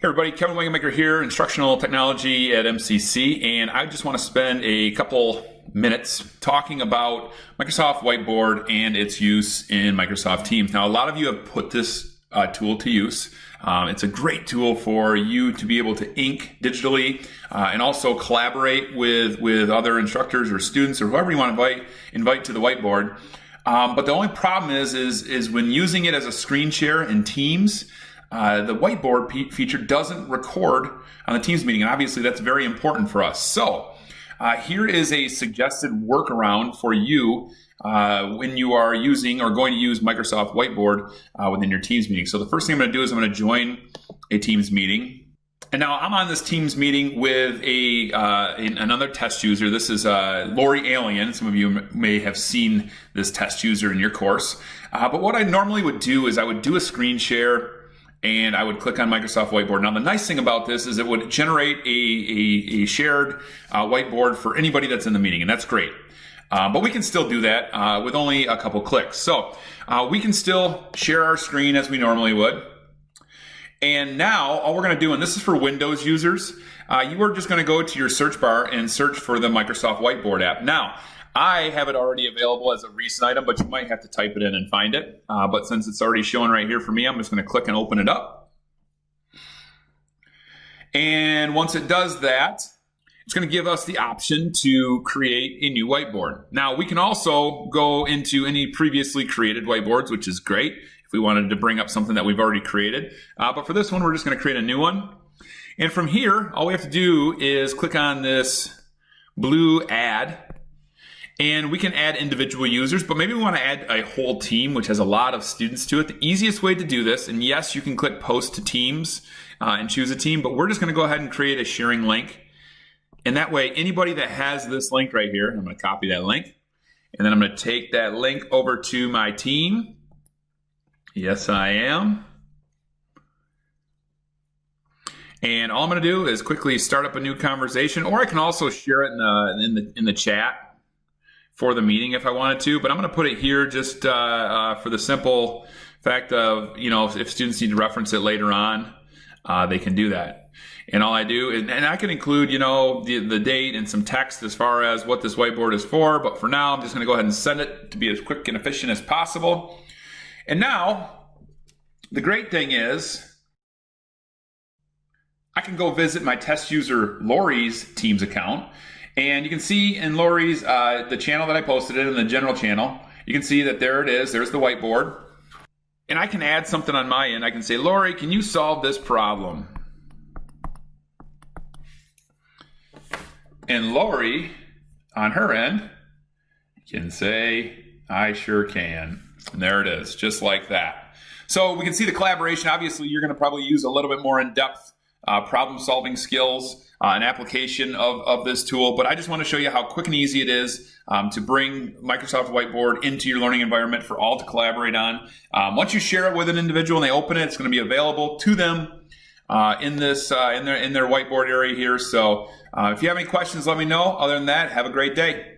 Hey everybody, Kevin Wangenmaker here, Instructional Technology at MCC, and I just want to spend a couple minutes talking about Microsoft Whiteboard and its use in Microsoft Teams. Now, a lot of you have put this tool to use. It's a great tool for you to be able to ink digitally and also collaborate with other instructors or students or whoever you want to invite to the whiteboard. But the only problem is when using it as a screen share in Teams, the whiteboard feature doesn't record on the Teams meeting, and obviously that's very important for us. So here is a suggested workaround for you when you are using or going to use Microsoft Whiteboard within your Teams meeting. So the first thing I'm going to do is I'm going to join a Teams meeting. And now I'm on this Teams meeting with another test user. This is Lori Alien. Some of you may have seen this test user in your course. But what I normally would do is I would do a screen share and I would click on Microsoft Whiteboard. Now, the nice thing about this is it would generate a shared whiteboard for anybody that's in the meeting, and that's great. But we can still do that with only a couple clicks. So we can still share our screen as we normally would. And now all we're going to do, and this is for Windows users, you are just going to go to your search bar and search for the Microsoft Whiteboard app. Now, I have it already available as a recent item, but you might have to type it in and find it. But since it's already showing right here for me, I'm just going to click and open it up. And once it does that, it's going to give us the option to create a new whiteboard. Now, we can also go into any previously created whiteboards, which is great if we wanted to bring up something that we've already created. But for this one, we're just going to create a new one. And from here, all we have to do is click on this blue add. And we can add individual users, but maybe we want to add a whole team, which has a lot of students to it. The easiest way to do this, and yes, you can click Post to Teams and choose a team, but we're just going to go ahead and create a sharing link. And that way, anybody that has this link right here, I'm going to copy that link, and then I'm going to take that link over to my team. Yes, I am. And all I'm going to do is quickly start up a new conversation, or I can also share it in the chat for the meeting if I wanted to, but I'm going to put it here just for the simple fact of, if students need to reference it later on, they can do that. And all I do is, and I can include, the date and some text as far as what this whiteboard is for, but for now, I'm just going to go ahead and send it to be as quick and efficient as possible. And now, the great thing is, I can go visit my test user Lori's Teams account. And you can see in Lori's, the channel that I posted it in the general channel, you can see that there it is. There's the whiteboard. And I can add something on my end. I can say, Lori, can you solve this problem? And Lori, on her end, can say, I sure can. And there it is, just like that. So we can see the collaboration. Obviously, you're going to probably use a little bit more in-depth problem-solving skills, an application of this tool, but I just want to show you how quick and easy it is to bring Microsoft Whiteboard into your learning environment for all to collaborate on. Once you share it with an individual and they open it, it's going to be available to them in their whiteboard area here. So if you have any questions, let me know. Other than that, have a great day.